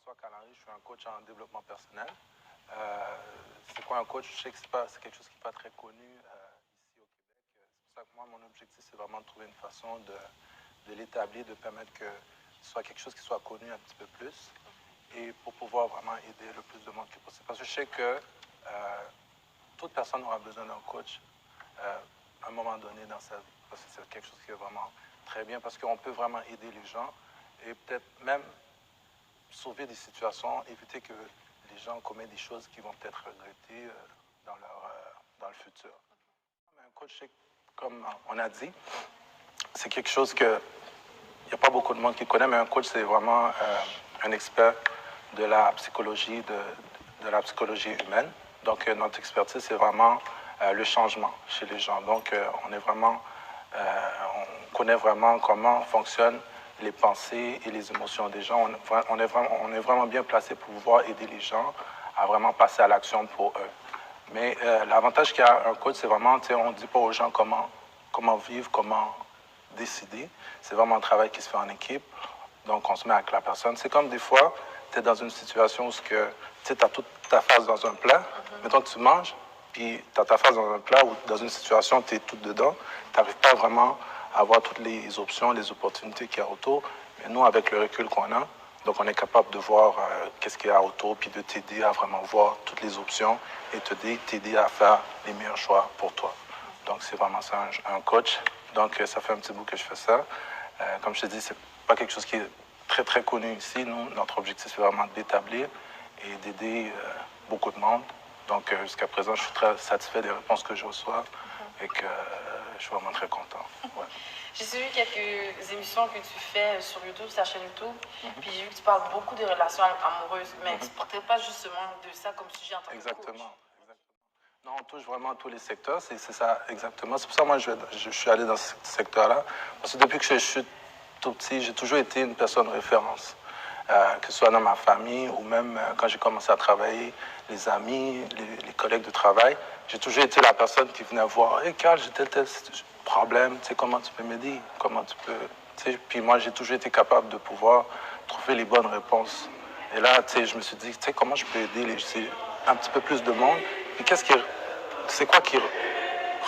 François Calary, je suis un coach en développement personnel. C'est quoi un coach? Je sais que c'est quelque chose qui n'est pas très connu ici au Québec. C'est pour ça que moi, mon objectif, c'est vraiment de trouver une façon de l'établir, de permettre que ce soit quelque chose qui soit connu un petit peu plus et pour pouvoir vraiment aider le plus de monde que possible. Parce que je sais que toute personne aura besoin d'un coach à un moment donné dans sa vie. Parce que c'est quelque chose qui est vraiment très bien parce qu'on peut vraiment aider les gens et peut-être même sauver des situations, éviter que les gens commettent des choses qu'ils vont peut-être regretter dans le futur. Un coach, comme on a dit, c'est quelque chose que il n'y a pas beaucoup de monde qui connaît, mais un coach, c'est vraiment un expert de la psychologie, de la psychologie humaine. Donc, notre expertise, c'est vraiment le changement chez les gens. Donc, on connaît vraiment comment fonctionnent les pensées et les émotions des gens. On est vraiment bien placé pour pouvoir aider les gens à vraiment passer à l'action pour eux. Mais l'avantage qu'il y a un coach, c'est vraiment, on ne dit pas aux gens comment vivre, comment décider. C'est vraiment un travail qui se fait en équipe. Donc, on se met avec la personne. C'est comme des fois, tu es dans une situation où tu as toute ta face dans un plat. Mettons que tu manges, puis tu as ta face dans un plat ou dans une situation, tu es tout dedans. Tu n'arrives pas vraiment à voir toutes les options, les opportunités qu'il y a autour. Mais nous, avec le recul qu'on a, donc on est capable de voir qu'est-ce qu'il y a autour, puis de t'aider à vraiment voir toutes les options et t'aider à faire les meilleurs choix pour toi. Donc, c'est vraiment ça, un coach. Donc, ça fait un petit bout que je fais ça. Comme je te dis, c'est pas quelque chose qui est très, très connu ici. Nous, notre objectif, c'est vraiment d'établir et d'aider beaucoup de monde. Donc, jusqu'à présent, je suis très satisfait des réponses que je reçois et que je suis vraiment très content. Ouais. J'ai suivi quelques émissions que tu fais sur YouTube, sur ta chaîne YouTube, puis j'ai vu que tu parles beaucoup des relations amoureuses, mais tu ne portais pas justement de ça comme sujet en tant que coach. Exactement. Non, on touche vraiment à tous les secteurs, c'est ça exactement. C'est pour ça que moi, je suis allé dans ce secteur-là. Parce que depuis que je suis tout petit, j'ai toujours été une personne référence. Que ce soit dans ma famille ou même quand j'ai commencé à travailler, les amis, les collègues de travail, j'ai toujours été la personne qui venait voir « Hey Carl, j'ai tel problème, tu sais, comment tu peux m'aider? Comment tu peux... » tu sais, puis moi, j'ai toujours été capable de pouvoir trouver les bonnes réponses. Et là, tu sais, je me suis dit, tu sais, comment je peux aider un petit peu plus de monde? Puis c'est quoi qui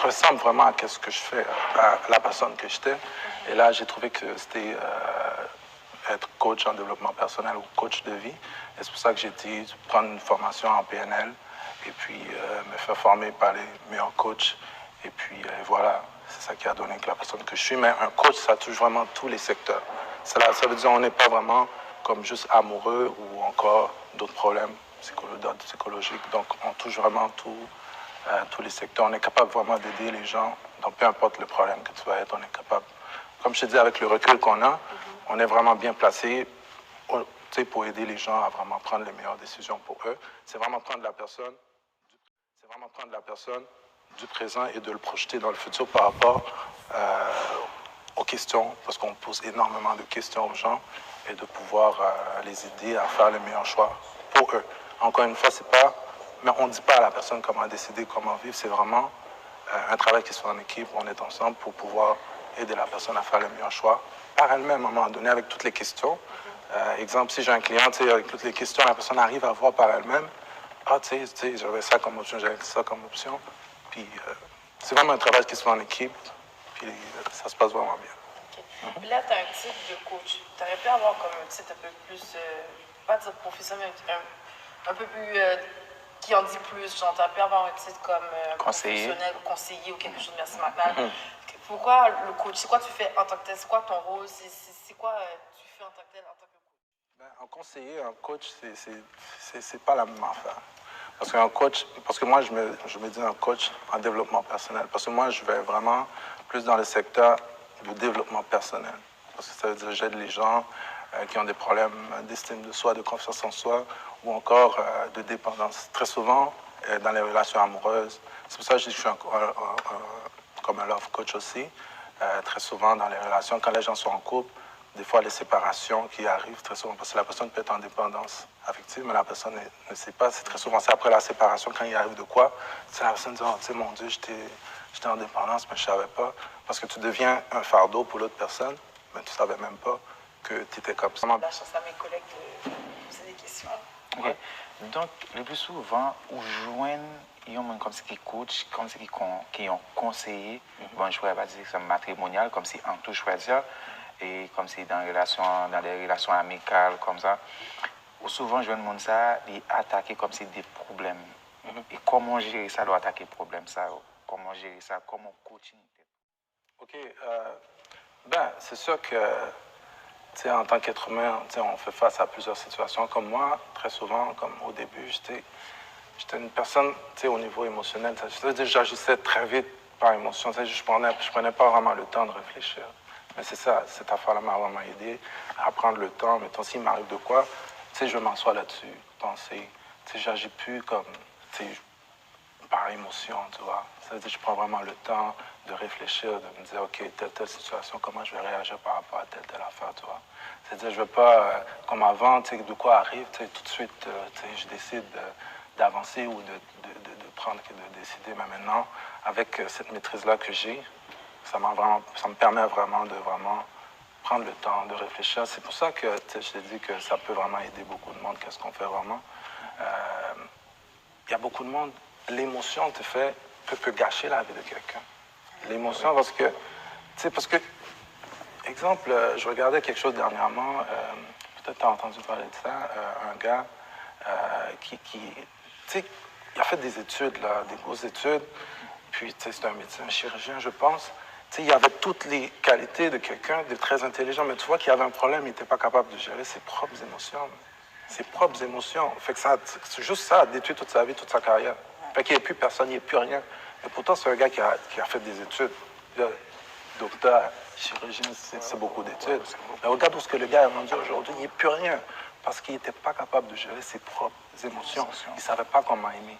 ressemble vraiment à ce que je fais, à la personne que j'étais? Et là, j'ai trouvé que c'était être coach en développement personnel ou coach de vie. Et c'est pour ça que j'ai été prendre une formation en PNL et puis me faire former par les meilleurs coachs. Et puis voilà, c'est ça qui a donné que la personne que je suis. Mais un coach, ça touche vraiment tous les secteurs. Ça veut dire qu'on n'est pas vraiment comme juste amoureux ou encore d'autres problèmes psychologiques. Donc, on touche vraiment tous les secteurs. On est capable vraiment d'aider les gens. Donc, peu importe le problème que tu vas être, on est capable. Comme je te dis, avec le recul qu'on a, on est vraiment bien placé pour aider les gens à vraiment prendre les meilleures décisions pour eux. C'est vraiment prendre la personne du présent et de le projeter dans le futur par rapport aux questions, parce qu'on pose énormément de questions aux gens et de pouvoir les aider à faire les meilleurs choix pour eux. Encore une fois, mais on ne dit pas à la personne comment décider, comment vivre. C'est vraiment un travail qui se fait en équipe. On est ensemble pour pouvoir aider la personne à faire le meilleur choix par elle-même à un moment donné avec toutes les questions. Exemple, si j'ai un client, avec toutes les questions, la personne arrive à voir par elle-même. Ah, tu sais, j'avais ça comme option, j'avais ça comme option. Puis, c'est vraiment un travail qui se fait en équipe. Puis, ça se passe vraiment bien. Puis là, tu as un titre de coach. Tu aurais pu avoir comme un titre un peu plus, pas dire professionnel, mais un peu plus, qui en dit plus. Genre, tu aurais pu avoir un titre comme professionnel ou conseiller ou quelque chose. Merci, Macnal. Pourquoi le coach? C'est quoi tu fais en tant que tel? C'est quoi ton rôle? C'est quoi tu fais en tant que tel, en tant que coach? Ben, un conseiller, un coach, c'est pas la même affaire. Parce que moi, je me dis un coach en développement personnel. Parce que moi, je vais vraiment plus dans le secteur du développement personnel. Parce que ça veut dire que j'aide les gens qui ont des problèmes d'estime de soi, de confiance en soi, ou encore de dépendance. Très souvent, dans les relations amoureuses. C'est pour ça que je dis que je suis comme un love coach aussi. Très souvent, dans les relations, quand les gens sont en couple, des fois, les séparations qui arrivent très souvent, parce que la personne peut être en dépendance affective, mais la personne ne sait pas. C'est très souvent, c'est après la séparation, quand il arrive de quoi, c'est la personne dit, oh, tu sais, mon Dieu, j'étais en dépendance, mais je ne savais pas. Parce que tu deviens un fardeau pour l'autre personne, mais tu ne savais même pas que tu étais comme ça. La chance à mes collègues de poser des questions. compétition. OK. Donc, le plus souvent, on joint un monde comme si qui coach, comme si qui ont conseillé, bon, je ne pourrais pas dire que c'est matrimonial, comme si en tout choisir, et comme si dans des relations amicales, comme ça. Ou souvent, je vois le monde ça, il attaquer comme si des problèmes. Et comment gérer ça, doit attaquer le problème, ça, comment gérer ça, comment coaching. OK. Ben, c'est sûr que, tu sais, en tant qu'être humain, tu sais, on fait face à plusieurs situations. Comme moi, très souvent, comme au début, j'étais une personne, tu sais, au niveau émotionnel, j'agissais très vite par émotion. Tu sais, je prenais pas vraiment le temps de réfléchir. Mais c'est ça, cette affaire-là m'a vraiment aidé à prendre le temps. Mettons, s'il m'arrive de quoi, tu sais, je m'assois là-dessus, penser. Tu sais, j'agis plus comme, tu sais, par émotion, tu vois. Ça veut dire que je prends vraiment le temps de réfléchir, de me dire, OK, telle situation, comment je vais réagir par rapport à telle affaire, tu vois. C'est-à-dire, je ne veux pas, comme avant, tu sais, de quoi arrive, tu sais, tout de suite, tu sais, je décide d'avancer ou de prendre, de décider. Mais maintenant, avec cette maîtrise-là que j'ai, ça me permet vraiment de prendre le temps de réfléchir. C'est pour ça que je t'ai dit que ça peut vraiment aider beaucoup de monde. Qu'est-ce qu'on fait vraiment? Il y a beaucoup de monde, l'émotion peut gâcher la vie de quelqu'un. L'émotion, parce que, exemple, je regardais quelque chose dernièrement, peut-être tu as entendu parler de ça, un gars tu sais, il a fait des études, là, des grosses études, puis, tu sais, c'est un médecin, un chirurgien, je pense. Tu sais, il avait toutes les qualités de quelqu'un de très intelligent, mais tu vois qu'il y avait un problème, il n'était pas capable de gérer ses propres émotions. Ses propres émotions. Fait que c'est juste ça, détruit toute sa vie, toute sa carrière. Fait qu'il n'y a plus personne, il n'y a plus rien. Et pourtant, c'est un gars qui a fait des études. Docteur, chirurgien, c'est beaucoup d'études. Mais regarde où ce que le gars est rendu aujourd'hui, il n'y a plus rien. Parce qu'il n'était pas capable de gérer ses propres émotions. Il ne savait pas comment aimer.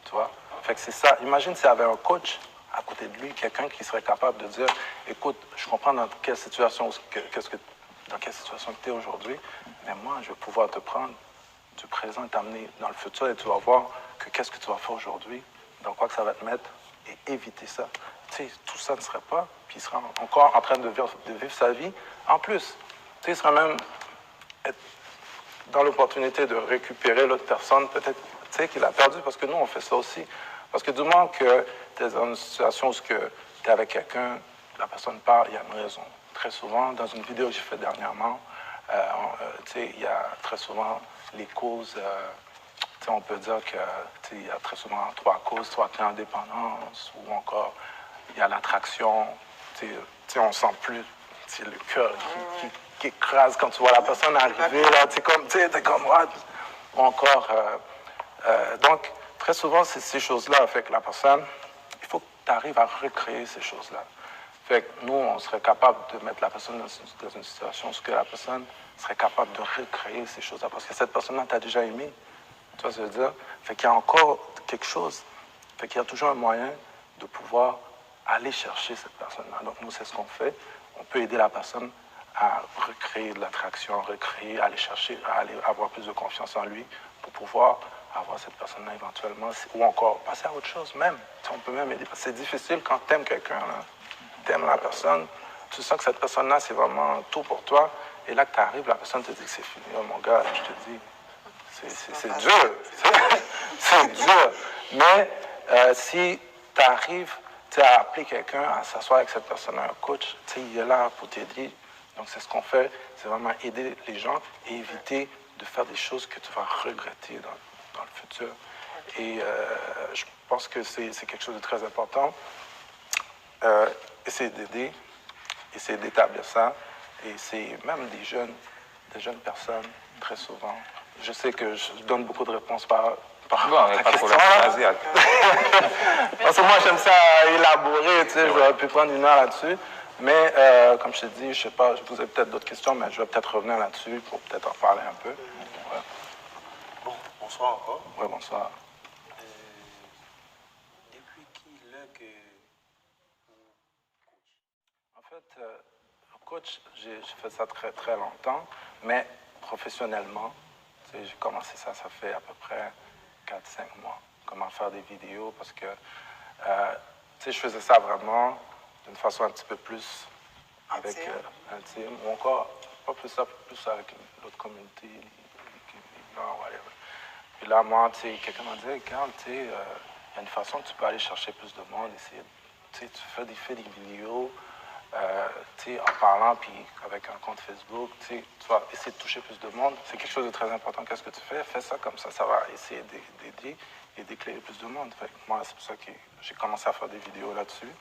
Tu vois? Fait que c'est ça. Imagine s'il y avait un coach à côté de lui, quelqu'un qui serait capable de dire, écoute, je comprends dans quelle situation, dans quelle situation tu es aujourd'hui, mais moi, je vais pouvoir te prendre du présent et t'amener dans le futur et tu vas voir que qu'est-ce que tu vas faire aujourd'hui, dans quoi que ça va te mettre et éviter ça. Tu sais, tout ça ne serait pas, puis il serait encore en train de vivre sa vie. En plus, tu sais, il serait même dans l'opportunité de récupérer l'autre personne, peut-être, tu sais, qu'il a perdu, parce que nous, on fait ça aussi. Parce que du moment que tu es dans une situation où tu es avec quelqu'un, la personne part, il y a une raison. Très souvent, dans une vidéo que j'ai faite dernièrement, tu sais, il y a très souvent les causes, tu sais, on peut dire qu'il y a très souvent 3 causes, soit l'indépendance, ou encore il y a l'attraction, tu sais, on sent plus le cœur qui écrase quand tu vois la personne arriver, là, tu es comme, what? Ou encore, donc, très souvent, c'est ces choses-là, fait que la personne, il faut que tu arrives à recréer ces choses-là. Fait que nous, on serait capable de mettre la personne dans une situation où la personne serait capable de recréer ces choses-là. Parce que cette personne-là t'a déjà aimé. Tu vois ce que je veux dire? Fait qu'il y a encore quelque chose. Fait qu'il y a toujours un moyen de pouvoir aller chercher cette personne-là. Donc, nous, c'est ce qu'on fait. On peut aider la personne à recréer de l'attraction, aller chercher, à aller avoir plus de confiance en lui pour pouvoir avoir cette personne-là éventuellement, ou encore passer à autre chose même. On peut même aider. C'est difficile quand tu aimes quelqu'un, tu aimes la personne, tu sens que cette personne-là, c'est vraiment tout pour toi, et là que tu arrives, la personne te dit que c'est fini. Oh mon gars, je te dis, c'est dur. C'est dur. Mais si tu arrives à appeler quelqu'un, à s'asseoir avec cette personne-là, un coach, il est là pour t'aider. Donc, c'est ce qu'on fait, c'est vraiment aider les gens et éviter de faire des choses que tu vas regretter dans le futur. Et je pense que c'est quelque chose de très important. Essayer d'aider, essayer d'établir ça. Et c'est même des jeunes personnes, très souvent. Je sais que je donne beaucoup de réponses par ta question. Parce que moi, j'aime ça élaborer, tu sais, j'aurais pu prendre 1 heure là-dessus. Mais, comme je t'ai dit, je sais pas, vous avez peut-être d'autres questions, mais je vais peut-être revenir là-dessus pour peut-être en parler un peu. Ouais. Bon, bonsoir encore. Oui, bonsoir. Depuis qui l'heure que En fait, coach, j'ai fait ça très, très longtemps, mais professionnellement, j'ai commencé ça fait à peu près 4-5 mois. Comment faire des vidéos, parce que je faisais ça vraiment d'une façon un petit peu plus avec intime, ou encore, pas plus ça, plus avec l'autre communauté, non, whatever. Puis là, moi, tu sais, quelqu'un m'a dit, regarde, tu sais, il y a une façon que tu peux aller chercher plus de monde, essayer, tu sais, tu fais des vidéos, tu sais, en parlant, puis avec un compte Facebook, tu vas essayer de toucher plus de monde. C'est quelque chose de très important. Qu'est-ce que tu fais? Fais ça comme ça va essayer d'aider et d'éclairer plus de monde. Fait que moi, c'est pour ça que j'ai commencé à faire des vidéos là-dessus.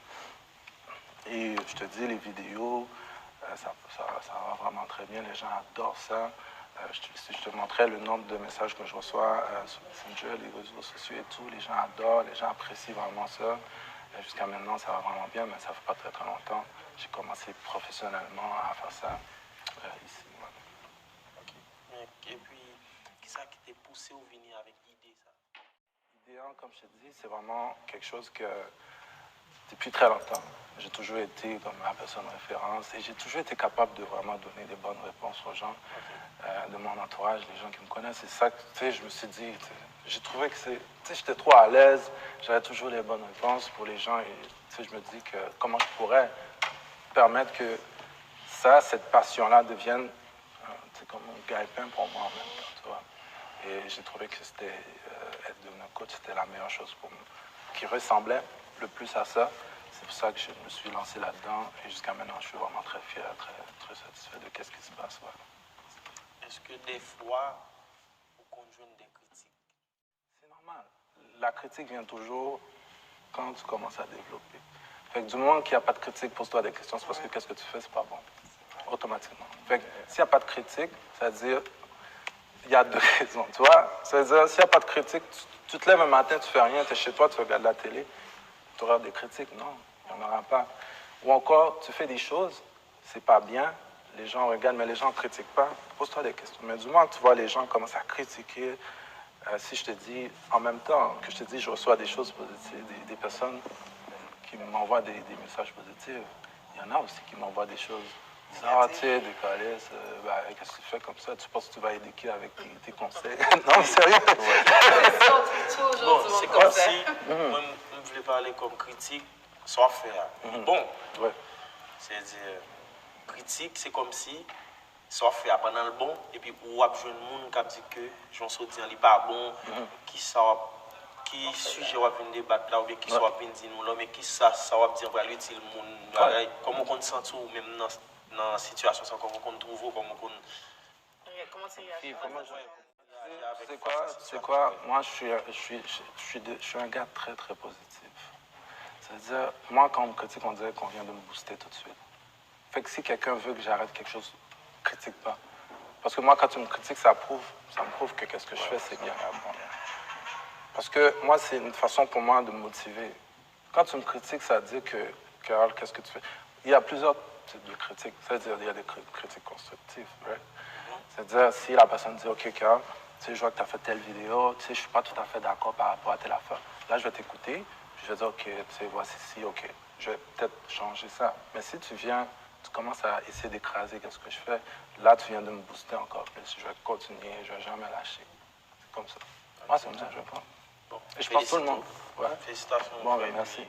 Et je te dis, les vidéos, ça va vraiment très bien. Les gens adorent ça. Si je te montrais le nombre de messages que je reçois sur Messenger, les réseaux sociaux et tout, les gens adorent, les gens apprécient vraiment ça. Jusqu'à maintenant, ça va vraiment bien, mais ça ne fait pas très, très longtemps. J'ai commencé professionnellement à faire ça ici. Ouais. Ok. Et puis, qu'est-ce qui t'a poussé au venir avec l'idée, ça? L'idéal, comme je te dis, c'est vraiment quelque chose que, depuis très longtemps, j'ai toujours été comme la personne référence et j'ai toujours été capable de vraiment donner des bonnes réponses aux gens de mon entourage, les gens qui me connaissent. C'est ça que, tu sais, je me suis dit, j'ai trouvé que tu sais, j'étais trop à l'aise, j'avais toujours les bonnes réponses pour les gens et, tu sais, je me dis que comment je pourrais permettre que cette passion-là devienne, tu sais, comme un gagne-pain pour moi en même temps, tu vois. Et j'ai trouvé que c'était, être devenu coach, c'était la meilleure chose pour moi, qui ressemblait le plus à ça. C'est pour ça que je me suis lancé là-dedans et jusqu'à maintenant, je suis vraiment très fier, très, très satisfait de ce qui se passe. Ouais. Est-ce que des fois, vous conjoignez des critiques? C'est normal. La critique vient toujours quand tu commences à développer. Fait que du moment qu'il n'y a pas de critique, pose-toi des questions, c'est parce que qu'est-ce que tu fais, c'est pas bon. Automatiquement. Fait que s'il n'y a pas de critique, ça veut dire il y a deux raisons, tu vois. Ça veut dire, s'il n'y a pas de critique, tu te lèves un matin, tu fais rien, tu es chez toi, tu regardes la télé, tu auras des critiques. Non, il n'y en aura pas. Ou encore, tu fais des choses, c'est pas bien, les gens regardent, mais les gens ne critiquent pas. Pose-toi des questions. Mais du moment que tu vois les gens commencent à critiquer, si je te dis, en même temps que je te dis, je reçois des choses positives, des personnes qui m'envoient des messages positifs, il y en a aussi qui m'envoient des choses. Ah, tu sais, des calices, qu'est-ce que tu fais comme ça? Tu penses que tu vas aider qui avec tes conseils? Non, sérieux? Bon, c'est comme si, moi, je voulais parler comme critique, soit faire. Bon, Ouais. c'est-à-dire, critique, c'est comme si, soit faire pendant le bon, et puis ou avoir un monde qui dit que, j'en suis dit, il n'est pas bon, qui sujet va venir débattre là, ou bien qui soit venir dire nous là, mais qui ça va dire, va l'utile le monde, comment on se sent ou même dans la situation, comment on trouve, Comment tu réagis? C'est quoi? Moi, je suis un gars très, très positif. C'est-à-dire, moi, quand on me critique, on dirait qu'on vient de me booster tout de suite. Fait que si quelqu'un veut que j'arrête quelque chose, critique pas. Parce que moi, quand tu me critiques, ça me prouve que qu'est-ce que je fais, c'est bien. Parce que moi, c'est une façon pour moi de me motiver. Quand tu me critiques, ça veut dire que, Carole, qu'est-ce que tu fais? Il y a plusieurs types de critiques. C'est-à-dire, il y a des critiques constructives, right? C'est-à-dire, si la personne dit, OK, Carole, tu sais, je vois que tu as fait telle vidéo, tu sais, je ne suis pas tout à fait d'accord par rapport à telle affaire. Là, je vais t'écouter, puis je vais dire, OK, tu sais, voici ci, OK, je vais peut-être changer ça. Mais si tu viens, tu commences à essayer d'écraser qu'est-ce que je fais, là, tu viens de me booster encore plus. Je vais continuer, je ne vais jamais lâcher. C'est comme ça. Moi, c'est comme ça que je pense. Bon, et je pense tout le monde. Ouais. Félicitations. Bon, ben, merci.